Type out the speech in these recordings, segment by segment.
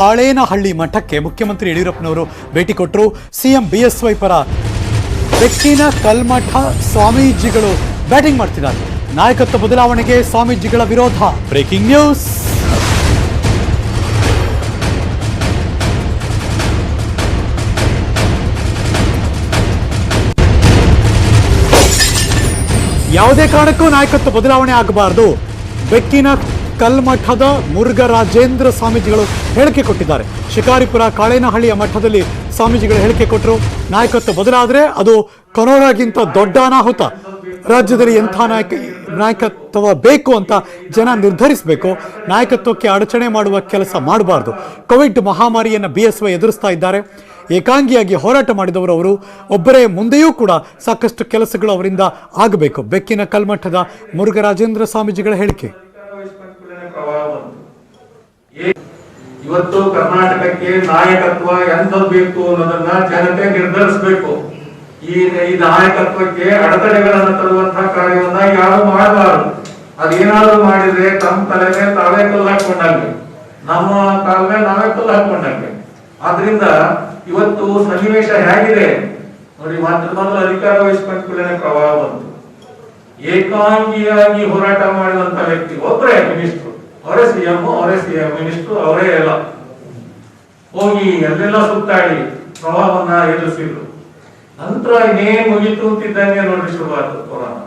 ಕಾಳೇನಹಳ್ಳಿ ಮಠಕ್ಕೆ ಮುಖ್ಯಮಂತ್ರಿ ಯಡಿಯೂರಪ್ಪನವರು ಭೇಟಿ ಕೊಟ್ಟರು. ಸಿಎಂ ಬಿಎಸ್ವೈ ಪರ ಬೆಕ್ಕಿನ ಕಲ್ಮಠ ಸ್ವಾಮೀಜಿಗಳು ಬ್ಯಾಟಿಂಗ್ ಮಾಡ್ತಿದ್ದಾರೆ. ನಾಯಕತ್ವ ಬದಲಾವಣೆಗೆ ಸ್ವಾಮೀಜಿಗಳ ವಿರೋಧ. Breaking news. ಯಾವುದೇ ಕಾರಣಕ್ಕೂ ನಾಯಕತ್ವ ಬದಲಾವಣೆ ಆಗಬಾರದು. ಬೆಕ್ಕಿನ ಕಲ್ಮಠದ ಮುರುಘರಾಜೇಂದ್ರ ಸ್ವಾಮೀಜಿಗಳು ಹೇಳಿಕೆ ಕೊಟ್ಟಿದ್ದಾರೆ. ಶಿಕಾರಿಪುರ ಕಾಳೇನಹಳ್ಳಿಯ ಮಠದಲ್ಲಿ ಸ್ವಾಮೀಜಿಗಳು ಹೇಳಿಕೆ ಕೊಟ್ಟರು. ನಾಯಕತ್ವ ಬದಲಾದರೆ ಅದು ಕೊರೋನಾಗಿಂತ ದೊಡ್ಡ ಅನಾಹುತ. ರಾಜ್ಯದಲ್ಲಿ ಎಂಥ ನಾಯಕತ್ವ ಬೇಕು ಅಂತ ಜನ ನಿರ್ಧರಿಸಬೇಕು. ನಾಯಕತ್ವಕ್ಕೆ ಅಡಚಣೆ ಮಾಡುವ ಕೆಲಸ ಮಾಡಬಾರ್ದು. ಕೋವಿಡ್ ಮಹಾಮಾರಿಯನ್ನು ಬಿಎಸ್ವೈ ಎದುರಿಸ್ತಾ ಇದ್ದಾರೆ. ಏಕಾಂಗಿಯಾಗಿ ಹೋರಾಟ ಮಾಡಿದವರು ಅವರು. ಒಬ್ಬರೇ ಮುಂದೆಯೂ ಕೂಡ ಸಾಕಷ್ಟು ಕೆಲಸಗಳು ಅವರಿಂದ ಆಗಬೇಕು. ಬೆಕ್ಕಿನ ಕಲ್ಮಠದ ಮುರುಘರಾಜೇಂದ್ರ ಸ್ವಾಮೀಜಿಗಳ ಹೇಳಿಕೆ. ಇವತ್ತು ಕರ್ನಾಟಕಕ್ಕೆ ನಾಯಕತ್ವ ಎಂಥದ್ದು ಬೇಕು ಅನ್ನೋದನ್ನ ಜನತೆ ನಿರ್ಧರಿಸಬೇಕು. ಈ ನಾಯಕತ್ವಕ್ಕೆ ಅಡೆತಡೆಗಳನ್ನು ತರುವಂತಹ ಕಾರ್ಯವನ್ನ ಯಾರು ಮಾಡಬಾರದು. ಅದೇನಾದ್ರು ಮಾಡಿದ್ರೆ ತಮ್ಮ ತಲೆಗೆ ತಾವೇ ಕಲ್ಲು ಹಾಕೊಂಡಾಗ್ಲಿ, ನಮ್ಮ ಕಾಲ ಮೇಲೆ ನಾವೇ ಕಲ್ಲು ಹಾಕೊಂಡಾಗ್ಲಿ. ಆದ್ರಿಂದ ಇವತ್ತು ಸನ್ನಿವೇಶ ಹೇಗಿದೆ ನೋಡಿ. ಮೊದಲು ಅಧಿಕಾರ ವಹಿಸಿಕೊಂಡ ಕೂಡಲೇ ಪ್ರವಾಹ ಬಂತು. ಏಕಾಂಗಿಯಾಗಿ ಹೋರಾಟ ಮಾಡಿದಂತ ವ್ಯಕ್ತಿ ಒಬ್ಬರೇ ಮಿನಿಸ್ಟ್ರು, ಅವರೇ ಸಿಎಂ ಮಿನಿಸ್ಟ್ರು ಅವರೇ ಎಲ್ಲ ಹೋಗಿ ಎಲ್ಲೆಲ್ಲ ಸುತ್ತಾಡಿ ಪ್ರವಾಹವನ್ನ ಎದುರಿಸಿದ್ರು. ನಂತರ ಇನ್ನೇನ್ ಮುಗಿತು ಅಂತಿದ್ದಂಗೆ ನೋಡಿ ಶುರುವಾಯ್ತು ಕೊರೋನಾ.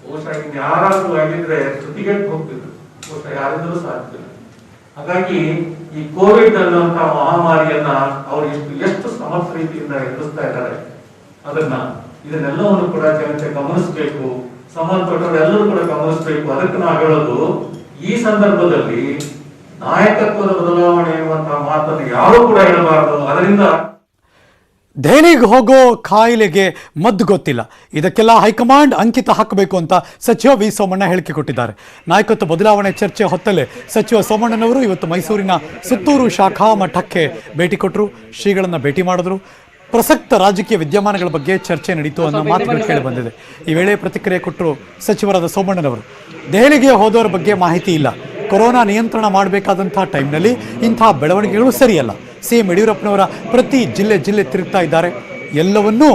ಬಹುಶಃ ಯಾರಾದ್ರೂ ಆಗಿದ್ರೆ ಜೊತೆಗೆಟ್ಟು ಹೋಗ್ತಿದ್ರು, ಬಹುಶಃ ಯಾರಿಂದಲೂ ಸಾಧ್ಯ. ಹಾಗಾಗಿ ಈ ಕೋವಿಡ್ ಅನ್ನುವಂತ ಮಹಾಮಾರಿಯನ್ನ ಅವರು ಎಷ್ಟು ಸಮರ್ಥ ರೀತಿಯಿಂದ ಎದುರಿಸ್ತಾ ಇದ್ದಾರೆ. ಇದನ್ನೆಲ್ಲವನ್ನು ಕೂಡ ಜನತೆ ಗಮನಿಸಬೇಕು. ಸಂಬಂಧಪಟ್ಟವರು ಎಲ್ಲರೂ ಕೂಡ ಗಮನಿಸಬೇಕು. ಅದಕ್ಕೆ ನಾವು ಹೇಳೋದು, ಈ ಸಂದರ್ಭದಲ್ಲಿ ನಾಯಕತ್ವದ ಬದಲಾವಣೆ ಎನ್ನುವಂತಹ ಮಾತನ್ನು ಯಾರು ಕೂಡ ಹೇಳಬಾರದು. ಅದರಿಂದ ದೆಹಲಿಗೆ ಹೋಗೋ ಕಾಯಿಲೆಗೆ ಮದ್ದು ಗೊತ್ತಿಲ್ಲ. ಇದಕ್ಕೆಲ್ಲ ಹೈಕಮಾಂಡ್ ಅಂಕಿತ ಹಾಕಬೇಕು ಅಂತ ಸಚಿವ ವಿ ಸೋಮಣ್ಣ ಹೇಳಿಕೆ ಕೊಟ್ಟಿದ್ದಾರೆ. ನಾಯಕತ್ವ ಬದಲಾವಣೆ ಚರ್ಚೆ ಹೊತ್ತಲ್ಲೇ ಸಚಿವ ಸೋಮಣ್ಣನವರು ಇವತ್ತು ಮೈಸೂರಿನ ಸುತ್ತೂರು ಶಾಖಾ ಮಠಕ್ಕೆ ಭೇಟಿ ಕೊಟ್ಟರು. ಶ್ರೀಗಳನ್ನು ಭೇಟಿ ಮಾಡಿದ್ರು. ಪ್ರಸಕ್ತ ರಾಜಕೀಯ ವಿದ್ಯಮಾನಗಳ ಬಗ್ಗೆ ಚರ್ಚೆ ನಡೀತು ಅನ್ನೋ ಮಾತುಗಳು ಕೇಳಿ ಬಂದಿದೆ. ಈ ವೇಳೆ ಪ್ರತಿಕ್ರಿಯೆ ಕೊಟ್ಟರು ಸಚಿವರಾದ ಸೋಮಣ್ಣನವರು. ದೆಹಲಿಗೆ ಹೋದವರ ಬಗ್ಗೆ ಮಾಹಿತಿ ಇಲ್ಲ. ಕೊರೋನಾ ನಿಯಂತ್ರಣ ಮಾಡಬೇಕಾದಂಥ ಟೈಮ್ನಲ್ಲಿ ಇಂಥ ಬೆಳವಣಿಗೆಗಳು ಸರಿಯಲ್ಲ. ಸಿಎಂ ಯಡಿಯೂರಪ್ಪನವರ ಪ್ರತಿ ಜಿಲ್ಲೆ ತಿರುಗ್ತಾ ಇದ್ದಾರೆ. ಎಲ್ಲವನ್ನೂ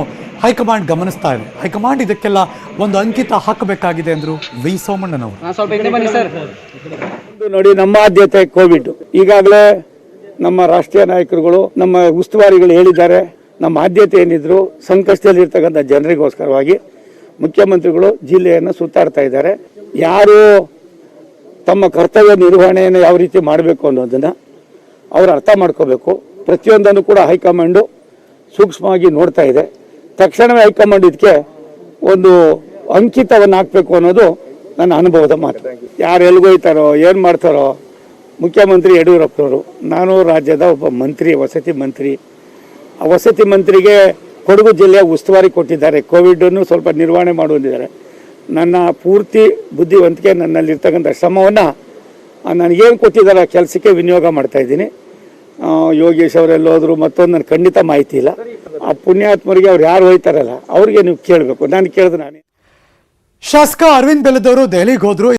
ಹೈಕಮಾಂಡ್ ಗಮನಿಸ್ತಾ ಇದೆ. ಹೈಕಮಾಂಡ್ ಇದಕ್ಕೆಲ್ಲ ಒಂದು ಅಂಕಿತ ಹಾಕಬೇಕಾಗಿದೆ ಎಂದರು ವಿ ಸೋಮಣ್ಣನವರು. ನೋಡಿ, ನಮ್ಮ ಆದ್ಯತೆ ಕೋವಿಡ್. ಈಗಾಗಲೇ ನಮ್ಮ ರಾಷ್ಟ್ರೀಯ ನಾಯಕರುಗಳು, ನಮ್ಮ ಉಸ್ತುವಾರಿಗಳು ಹೇಳಿದ್ದಾರೆ. ನಮ್ಮ ಆದ್ಯತೆ ಏನಿದ್ರು ಸಂಕಷ್ಟದಲ್ಲಿರ್ತಕ್ಕಂಥ ಜನರಿಗೋಸ್ಕರವಾಗಿ ಮುಖ್ಯಮಂತ್ರಿಗಳು ಜಿಲ್ಲೆಯನ್ನು ಸುತ್ತಾಡ್ತಾ ಇದ್ದಾರೆ. ಯಾರು ತಮ್ಮ ಕರ್ತವ್ಯ ನಿರ್ವಹಣೆಯನ್ನು ಯಾವ ರೀತಿ ಮಾಡಬೇಕು ಅನ್ನೋದನ್ನು ಅವರು ಅರ್ಥ ಮಾಡ್ಕೋಬೇಕು. ಪ್ರತಿಯೊಂದನ್ನು ಕೂಡ ಹೈಕಮಾಂಡು ಸೂಕ್ಷ್ಮವಾಗಿ ನೋಡ್ತಾ ಇದೆ. ತಕ್ಷಣವೇ ಹೈಕಮಾಂಡ್ ಇದಕ್ಕೆ ಒಂದು ಅಂಕಿತವನ್ನು ಹಾಕಬೇಕು ಅನ್ನೋದು ನನ್ನ ಅನುಭವದ ಮಾತು. ಯಾರು ಎಲ್ಗೋಯ್ತಾರೋ ಏನು ಮಾಡ್ತಾರೋ, ಮುಖ್ಯಮಂತ್ರಿ ಯಡಿಯೂರಪ್ಪನವರು, ನಾನು ರಾಜ್ಯದ ಒಬ್ಬ ಮಂತ್ರಿ, ವಸತಿ ಮಂತ್ರಿ. ಆ ವಸತಿ ಮಂತ್ರಿಗೆ ಕೊಡಗು ಜಿಲ್ಲೆಯ ಉಸ್ತುವಾರಿ ಕೊಟ್ಟಿದ್ದಾರೆ. ಕೋವಿಡನ್ನು ಸ್ವಲ್ಪ ನಿರ್ವಹಣೆ ಮಾಡುವಂದಿದ್ದಾರೆ. ನನ್ನ ಪೂರ್ತಿ ಬುದ್ಧಿವಂತಿಕೆ, ನನ್ನಲ್ಲಿರ್ತಕ್ಕಂಥ ಶ್ರಮವನ್ನು ನನಗೇನು ಕೊಟ್ಟಿದ್ದಾರೆ ಆ ಕೆಲಸಕ್ಕೆ ವಿನಿಯೋಗ ಮಾಡ್ತಾ ಇದ್ದೀನಿ. ಯೋಗೇಶ್ ಅವರೆಲ್ಲೋದ್ರು ಮತ್ತೊಂದು ನನಗೆ ಖಂಡಿತ ಮಾಹಿತಿ ಇಲ್ಲ. ಆ ಪುಣ್ಯಾತ್ಮರಿಗೆ ಅವ್ರು ಯಾರು ಹೋಯ್ತಾರಲ್ಲ ಅವ್ರಿಗೆ ನೀವು ಕೇಳಬೇಕು. ನಾನು ಕೇಳಿದ್ರೆ ನಾನೇ. ಶಾಸಕ ಅರವಿಂದ್ ಬೆಲ್ಲದವರು ದೆಹಲಿಗೆ ಹೋದ್ರು.